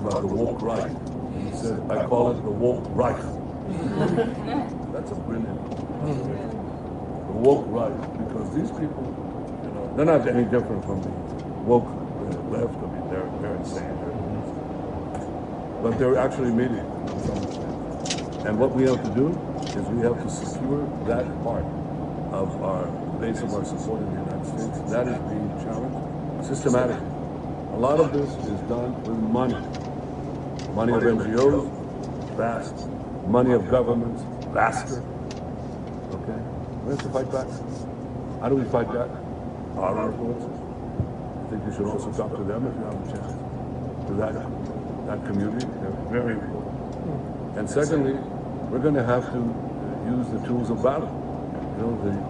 about the woke right. And he said, I call it the woke right. That's a brilliant the woke right, because these people, they're not any different from the woke left. I mean, they're insane. But they're actually mediating in some extent. And what we have to do is we have to secure that part of our base of our support in the United States. That is being challenged systematically. A lot of this is done with money. Money of NGOs, vast. Money of governments, vaster. Okay? We have to fight back. How do we fight back? Our influences. I think you should also talk to them if you have a chance. To that community. They're very important. And secondly, we're going to have to use the tools of battle. The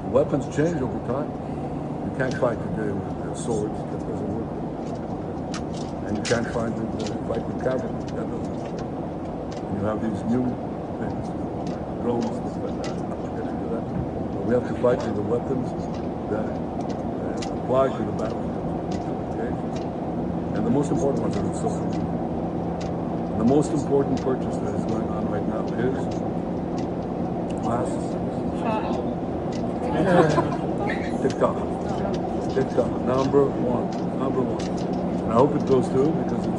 weapons change over time. You can't fight today with swords. That doesn't work. And you can't fight with cavalry. That doesn't work. And you have these new things, drones, things like that. But we have to fight with the weapons that apply to the battlefield. Okay? And the most important ones are the social media. And the most important purchase that is going on right now is glasses. TikTok, number one. And I hope it goes through because it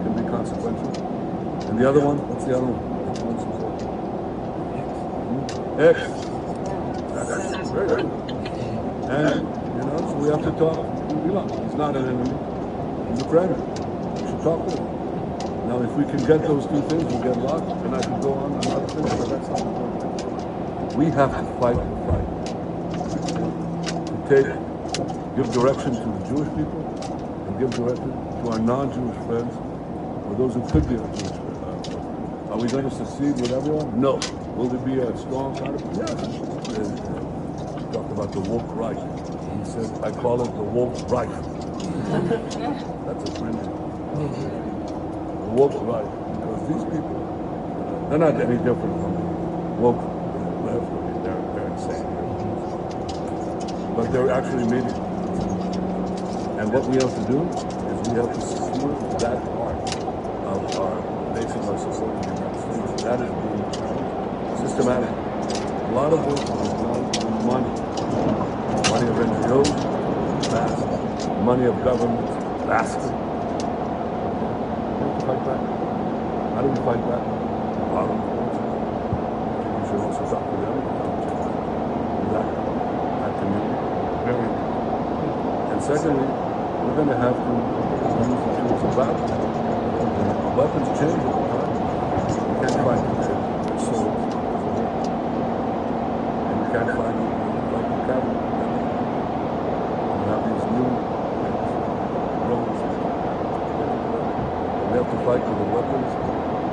can be consequential. And the other one, what's the other one? X. That's very good. And, so we have to talk to Elon. He's not an enemy. He's a friend. We should talk to him. Now, if we can get those two things, we'll get a lot. And I can go on other things, but that's not important. We have to fight the fight. Give direction to the Jewish people and give direction to our non-Jewish friends or those who could be our Jewish friends. Are we going to succeed with everyone? No. Will there be a strong counterpart? Yes. He talked about the woke right. He said, I call it the woke right. That's a brilliant the woke right, because these people, they're not any different from the woke left. I mean, they're insane. But they're actually mediating. And what we have to do is we have to secure that part of our base of our support in the United States. That is being challenged systematically. A lot of this is done with money. Money of NGOs, vast. Money of governments, vast. We have to fight back. How do we fight back? Our influences. We should also talk to them about that community. Very important. And secondly, we're going to have to use the tools of battle. The weapons change over time. You can't fight with swords. And you can't fight with cavalry. You have these new drones. We have to fight with the weapons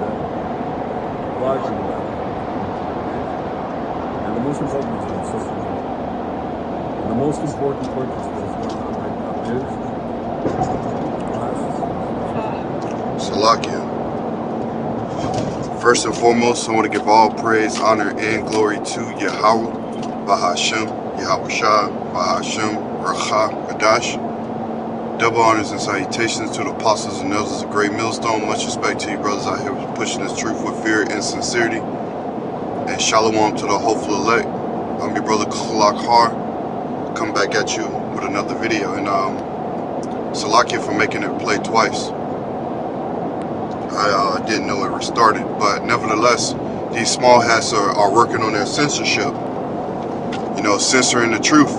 that apply to the battle. And the most important is the social media. And the most important purchase that is going on right now is Salakia. First and foremost, I want to give all praise, honor, and glory to Yahweh, Bahashem, Yahweh Shah, Bahashem, Racha, Kadash. Double honors and salutations to the apostles and elders of Great Millstone. Much respect to you brothers out here pushing this truth with fear and sincerity. And shalom to the hopeful elect. I'm your brother Kalak Har. Come back at you with another video. And Salakia for making it play twice. I didn't know it restarted, but nevertheless, these small hats are working on their censorship. Censoring the truth,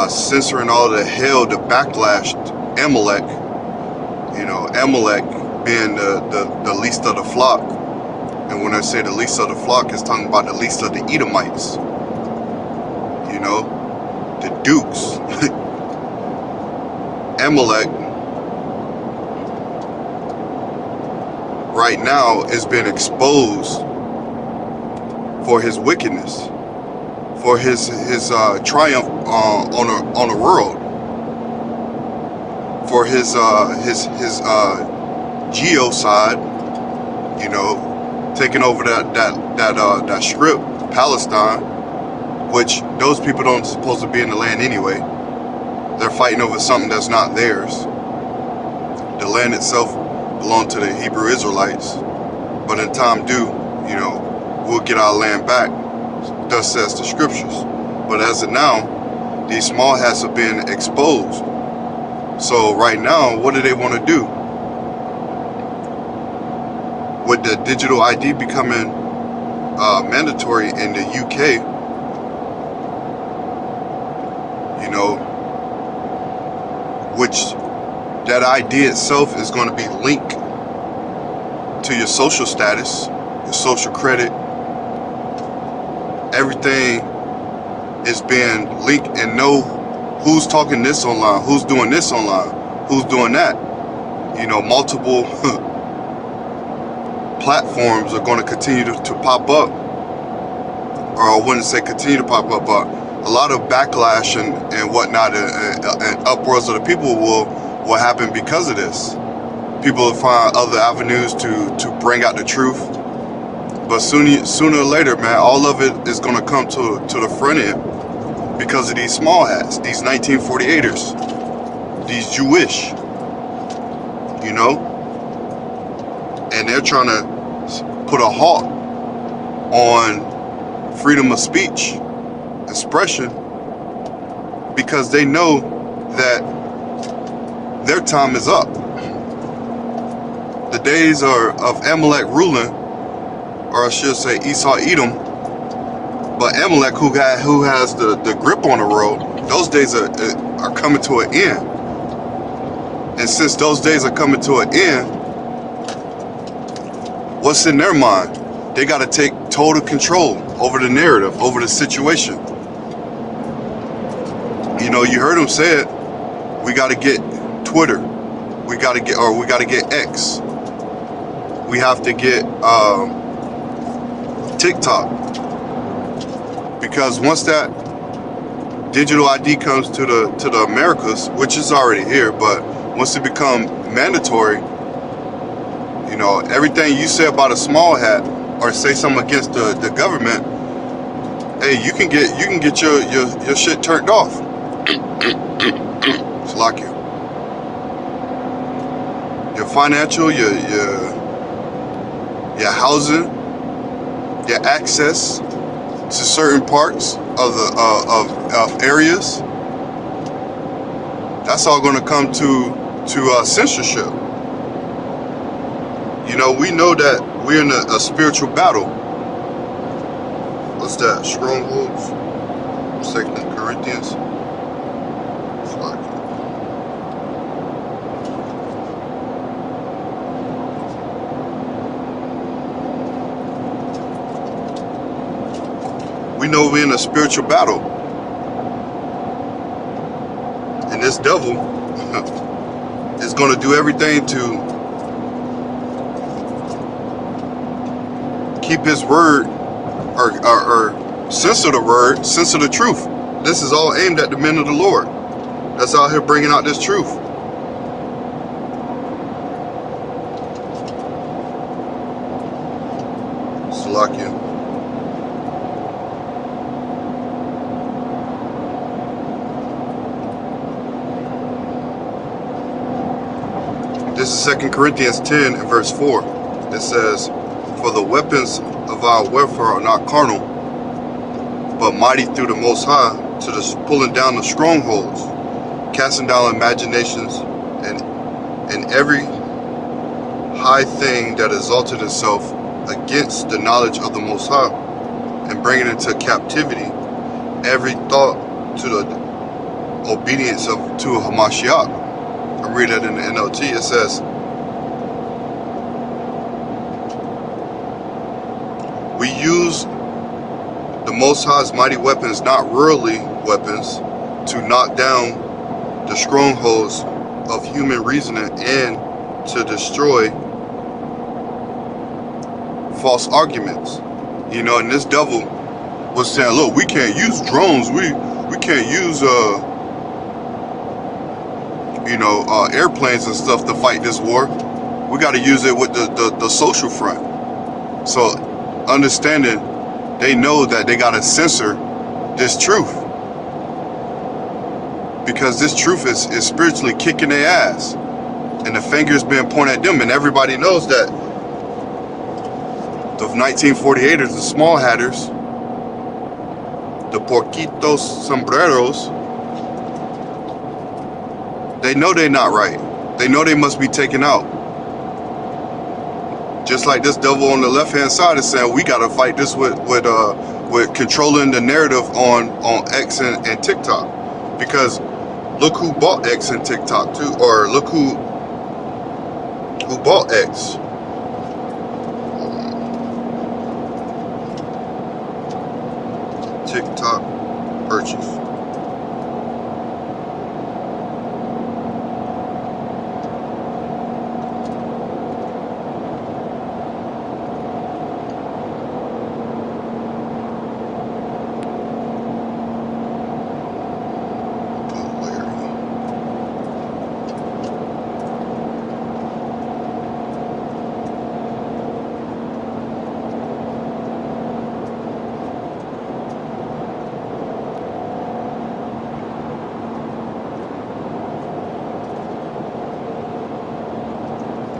censoring all the hell, the backlash, Amalek. Amalek being the least of the flock. And when I say the least of the flock, it's talking about the least of the Edomites. The Dukes. Amalek right now is being exposed for his wickedness, for his triumph on the world, for his genocide, taking over that strip, Palestine, which those people don't supposed to be in the land anyway. They're fighting over something that's not theirs. The land itself belonged to the Hebrew Israelites. But in time due, we'll get our land back, thus says the scriptures. But as of now, these small hats are being exposed. So right now, what do they want to do? With the digital ID becoming mandatory in the UK, which that ID itself is going to be linked to your social status, your social credit. Everything is being linked, and know who's talking this online, who's doing this online, who's doing that. Multiple platforms are going to continue to pop up, or I wouldn't say continue to pop up, but a lot of backlash and whatnot and uproars of the people will happen because of this. People will find other avenues to bring out the truth. But sooner or later, man, all of it is going to come to the front end because of these small hats, these 1948ers, these Jewish, and they're trying to put a halt on freedom of speech, expression, because they know that their time is up. The days of Amalek ruling, or I should say Esau Edom, but Amalek who has the grip on the world, those days are coming to an end. And since those days are coming to an end, what's in their mind? They got to take total control over the narrative, over the situation. You heard him say it. We got to get Twitter. We got to get X. We have to get TikTok. Because once that digital ID comes to the Americas, which is already here, but once it becomes mandatory, everything you say about a small hat or say something against the government, hey, you can get your shit turned off. It's like your financial, your housing, your access to certain parts of of areas. That's all going to come to censorship. We know that we're in a spiritual battle. What's that? Strongholds. 2 Corinthians. We know we're in a spiritual battle. And this devil is going to do everything to keep his word or censor the word, censor the truth. This is all aimed at the men of the Lord that's out here bringing out this truth. Salakia. This is 2 Corinthians 10 and verse 4. It says, "For the weapons of our warfare are not carnal, but mighty through the Most High to the pulling down the strongholds, casting down imaginations and every high thing that exalted itself against the knowledge of the Most High, and bringing into captivity every thought to the obedience to Hamashiach." I read that in the NLT. It says, "We use the Most High's mighty weapons, not worldly weapons, to knock down the strongholds of human reasoning and to destroy false arguments." And this devil was saying, look, we can't use drones. We can't use airplanes and stuff to fight this war. We got to use it with the social front. So understanding, they know that they got to censor this truth, because this truth is spiritually kicking their ass. And the fingers being pointed at them, and everybody knows that the 1948ers, the small hatters, the porquitos sombreros, they know they're not right. They know they must be taken out. Just like this devil on the left-hand side is saying, we got to fight this with controlling the narrative on X and TikTok. Because look who bought X and TikTok too, or look who bought X. TikTok purchase.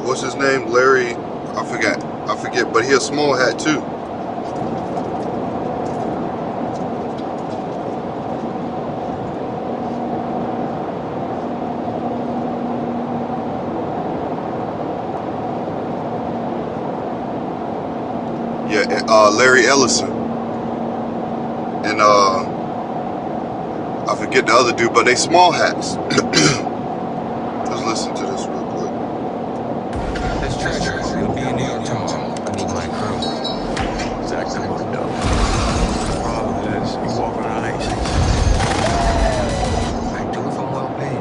What's his name? Larry, I forget, but he a small hat too. Yeah, Larry Ellison. And I forget the other dude, but they small hats. Let's listen to this real quick. This treasure will be in New York tomorrow. I need my crew. Exactly what I'm doing. The problem is, you walking on ice. I do if I'm well paid.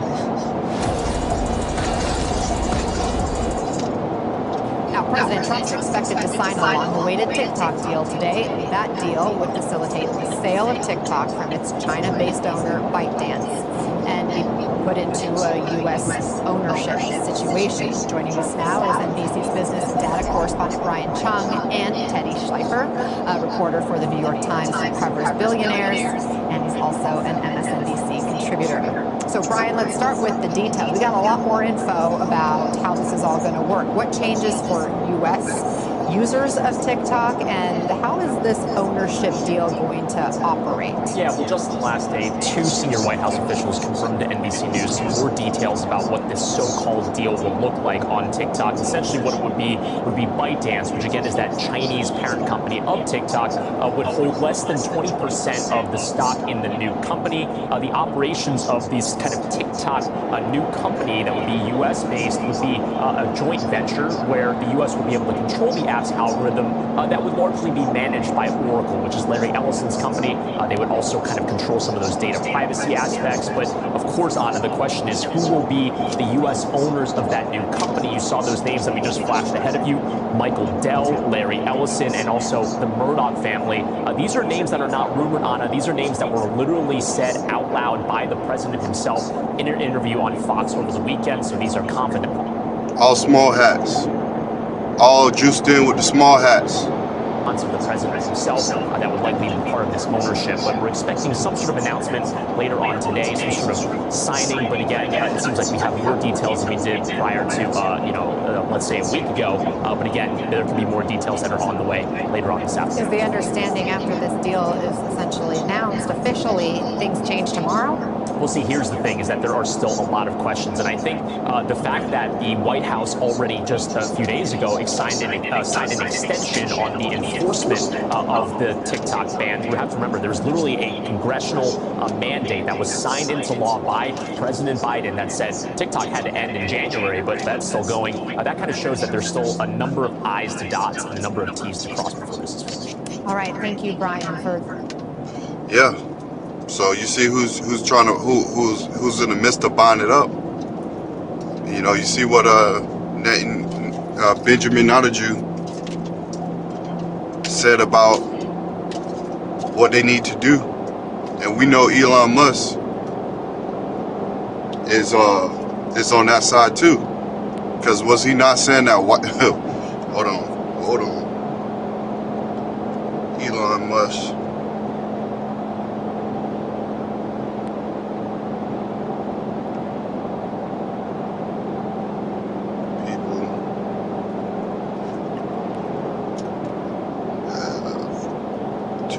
Now, President Trump's expected to sign a long-awaited TikTok deal today. That deal would facilitate the sale of TikTok from its China-based owner, ByteDance, and be put into a U.S. ownership situation. Joining us now is NBC's business and data correspondent Brian Chung and Teddy Schleifer, a reporter for the New York Times who covers billionaires, and he's also an MSNBC contributor. So, Brian, let's start with the details. We got a lot more info about how this is all going to work. What changes for U.S. users of TikTok, and how is this ownership deal going to operate? Yeah, well, just last day, two senior White House officials confirmed to NBC News some more details about what this so-called deal will look like on TikTok. Essentially, what it would be ByteDance, which again is that Chinese parent company of TikTok, would hold less than 20% of the stock in the new company. The operations of this kind of TikTok new company that would be U.S.-based would be a joint venture where the U.S. would be able to control the app's algorithm that would largely be managed by Oracle, which is Larry Ellison's company. They would also kind of control some of those data privacy aspects. But of course, Anna, the question is who will be the U.S. owners of that new company? You saw those names that we just flashed ahead of you: Michael Dell, Larry Ellison, and also the Murdoch family. These are names that are not rumored, Anna. These are names that were literally said out loud by the president himself in an interview on Fox over the weekend. So these are confident. All small hats. All juiced in with the small hats. Of the president himself that would likely be part of this ownership, but we're expecting some sort of announcement later on today, some sort of signing. But again, it seems like we have more details than we did prior to, let's say a week ago. But again, there could be more details that are on the way later on this afternoon. Is the understanding after this deal is essentially announced officially, things change tomorrow? Well, see, here's the thing, is that there are still a lot of questions. And I think the fact that the White House already just a few days ago signed an extension on the enforcement of the TikTok ban. You have to remember, there's literally a congressional mandate that was signed into law by President Biden that said TikTok had to end in January, but that's still going. That kind of shows that there's still a number of I's to dot and a number of T's to cross before this is finished. All right, thank you, Brian, for. Yeah. So you see who's in the midst of buying it up. You know, you see what Benjamin Notaju said about what they need to do, and we know Elon Musk is on that side too. Because was he not saying that? What? hold on. Elon Musk.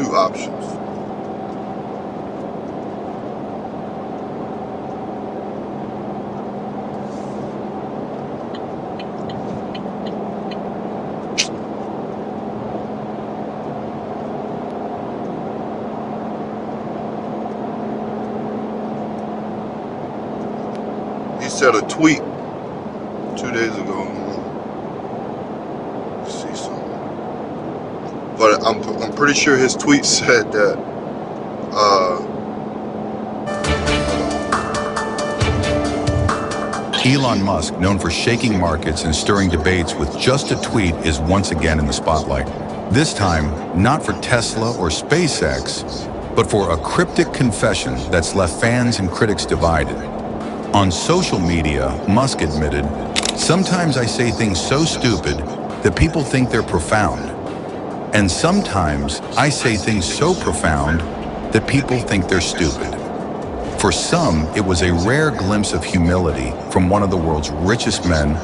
two options. He said a tweet 2 days ago. Let's see something. But I'm pretty sure his tweet said that Elon Musk, known for shaking markets and stirring debates with just a tweet, is once again in the spotlight. This time, not for Tesla or SpaceX, but for a cryptic confession that's left fans and critics divided. On social media, Musk admitted, "Sometimes I say things so stupid that people think they're profound. And sometimes I say things so profound that people think they're stupid." For some, it was a rare glimpse of humility from one of the world's richest men,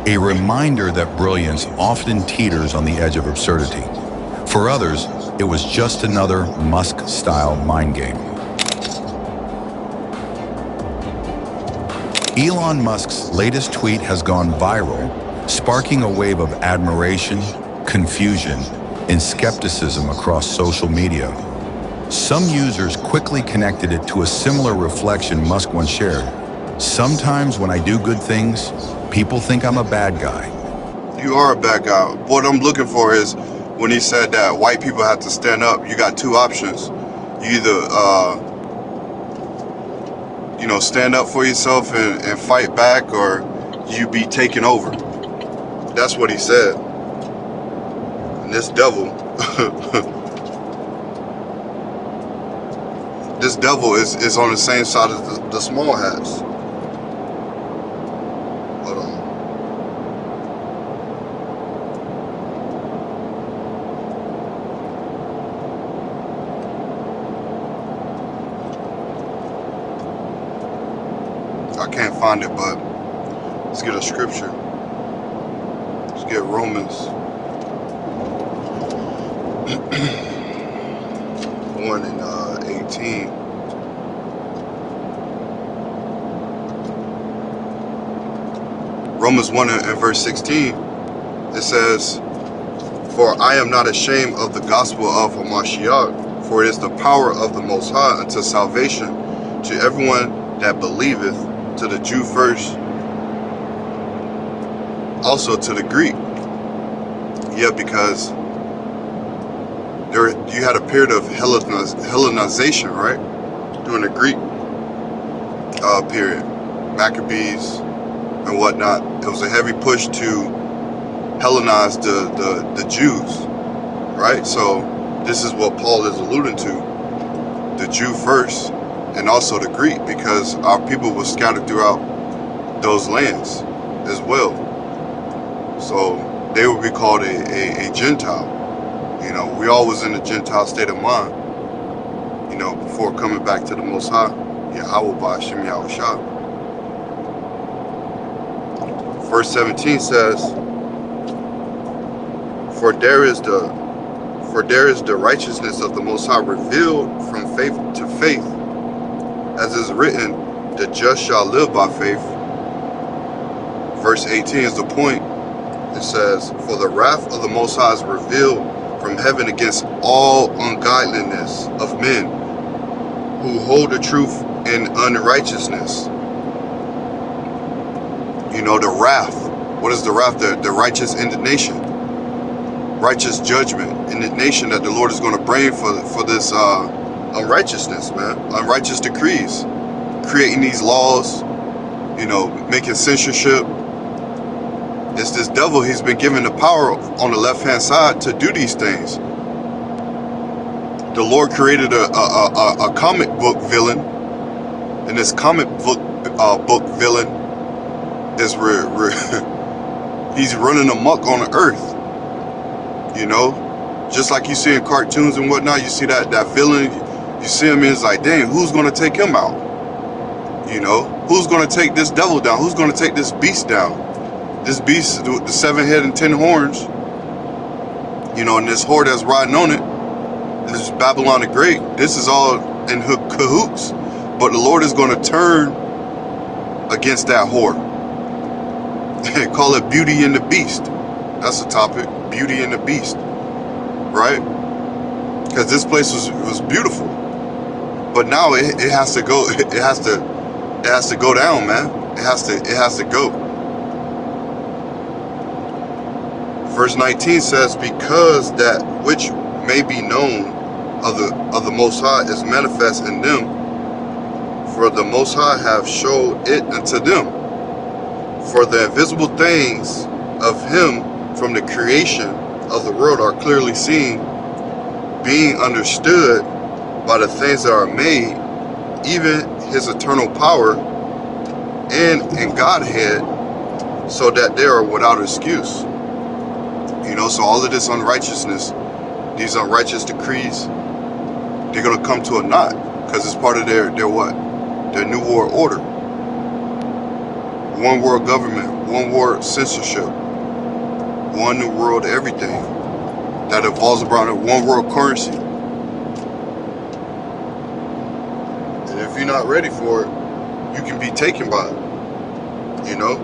a reminder that brilliance often teeters on the edge of absurdity. For others, it was just another Musk-style mind game. Elon Musk's latest tweet has gone viral, sparking a wave of admiration, confusion, and skepticism across social media. Some users quickly connected it to a similar reflection Musk once shared. "Sometimes when I do good things, people think I'm a bad guy." You are a bad guy. What I'm looking for is when he said that white people have to stand up, you got two options. You either stand up for yourself and fight back, or you be taken over. That's what he said. And this devil, this devil is on the same side as the small hats. Hold on. I can't find it, but let's get a scripture. Let's get Romans 1 and 18. Romans 1 and verse 16. It says, "For I am not ashamed of the gospel of Hamashiach, for it is the power of the Most High unto salvation to everyone that believeth, to the Jew first, also to the Greek." Yeah, because you had a period of Hellenization, right? During the Greek period, Maccabees and whatnot. It was a heavy push to Hellenize the Jews, right? So this is what Paul is alluding to: the Jew first, and also the Greek, because our people were scattered throughout those lands as well. So they would be called a Gentile. We all was in a Gentile state of mind, before coming back to the Most High, Yahweh Ba'ashem Yahushua. Verse 17 says, For there is the righteousness of the Most High revealed from faith to faith, as is written, the just shall live by faith. Verse 18 is the point. It says, For the wrath of the Most High is revealed from heaven against all ungodliness of men who hold the truth in unrighteousness. The wrath. What is the wrath? The righteous indignation, righteous judgment, indignation that the Lord is going to bring for this unrighteousness, man. Unrighteous decrees, creating these laws, making censorship. It's this devil. He's been given the power on the left-hand side to do these things. The Lord created a comic book villain, and this comic book villain is he's running amok on the earth. Just like you see in cartoons and whatnot. You see that villain. You see him, and it's like, dang, who's going to take him out? Who's going to take this devil down? Who's going to take this beast down? This beast with the 7 heads and 10 horns, and this whore that's riding on it, This is Babylon the Great. This is all in cahoots. But the Lord is going to turn against that whore. Call it Beauty and the Beast. That's the topic. Beauty and the Beast. Right? Because this place was beautiful. But now it has to go. It has to go down, man. It has to go. Verse 19 says, because that which may be known of the Most High is manifest in them, for the Most High have showed it unto them. For the invisible things of him from the creation of the world are clearly seen, being understood by the things that are made, even his eternal power and in Godhead, so that they are without excuse. You know, so all of this unrighteousness, these unrighteous decrees, they're going to come to a knot, because it's part of their what? Their New World Order. One world government, one world censorship, one new world everything that evolves around a one world currency. And if you're not ready for it, you can be taken by it. You know?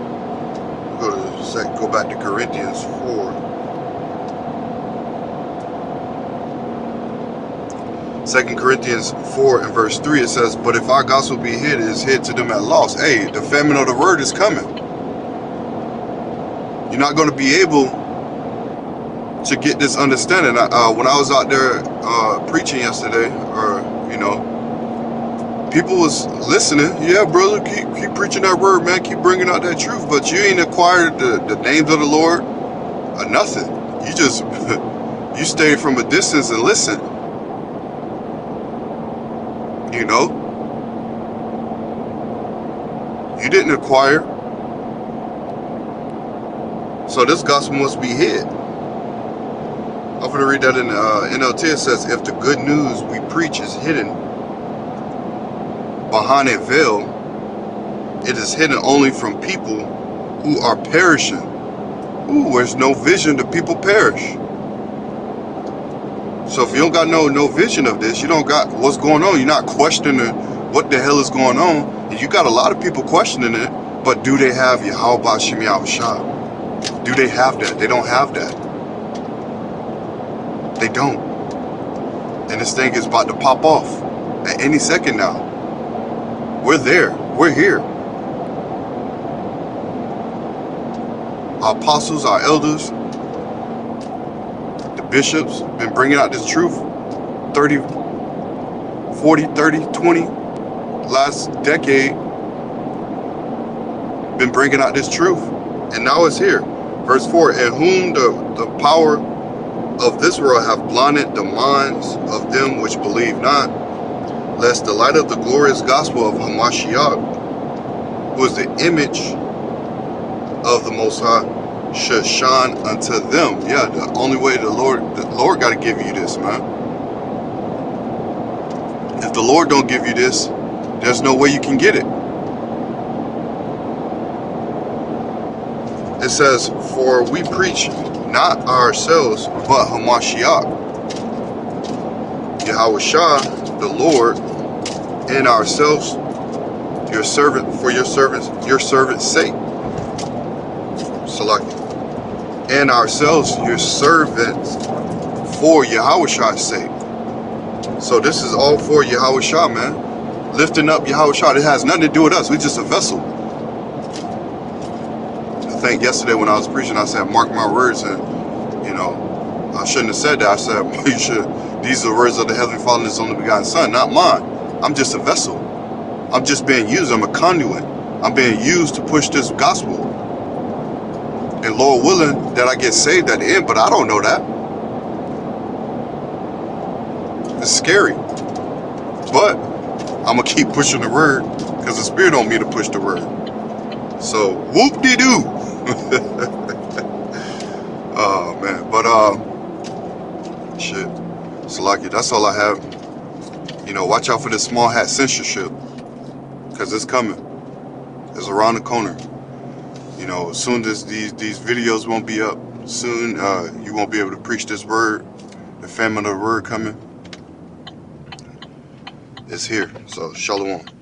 Go back to Corinthians 4. 2 Corinthians 4 and verse 3, it says, but if our gospel be hid, it is hid to them at loss. Hey, the famine of the word is coming. You're not going to be able to get this understanding. When I was out there preaching yesterday, or, you know, people was listening. Yeah, brother, keep preaching that word, man. Keep bringing out that truth. But you ain't acquired the names of the Lord or nothing. You just, you stay from a distance and listen. You know, you didn't acquire, so this gospel must be hid. I'm going to read that in NLT. It says, if the good news we preach is hidden behind a veil, it is hidden only from people who are perishing. Ooh, there's no vision, the people perish. So if you don't got no vision of this, you don't got what's going on, you're not questioning what the hell is going on, and you got a lot of people questioning it, but do they have Yahweh Ba'Shem Yahushua? Do they have that? They don't have that. They don't. And this thing is about to pop off at any second now. We're there. We're here. Our apostles, our elders, bishops been bringing out this truth 30, 40, 30, 20 last decade, been bringing out this truth, and now it's here. Verse 4, in whom the power of this world have blinded the minds of them which believe not, lest the light of the glorious gospel of Hamashiach, who is the image of the Most High, should shine unto them. Yeah, the only way the Lord got to give you this, man. If the Lord don't give you this, there's no way you can get it. It says, for we preach not ourselves, but Hamashiach, Yahushua, the Lord, and ourselves, your servant, for your servant's sake. Salaki. And ourselves, your servants, for Yahushua's sake. So this is all for Yahushua, man. Lifting up Yahushua. It has nothing to do with us. We're just a vessel. I think yesterday when I was preaching, I said, mark my words. And, you know, I shouldn't have said that. I said, you should. These are the words of the Heavenly Father and His only begotten Son, not mine. I'm just a vessel. I'm just being used. I'm a conduit. I'm being used to push this gospel. And Lord willing that I get saved at the end, but I don't know that. It's scary. But I'm going to keep pushing the word because the Spirit on me to push the word. So, whoop-de-doo. Oh, man. But, shit. Salaki, that's all I have. You know, watch out for this small hat censorship because it's coming. It's around the corner. You know, as soon as these videos won't be up, soon you won't be able to preach this word, the famine of the word coming. is here. So shalom.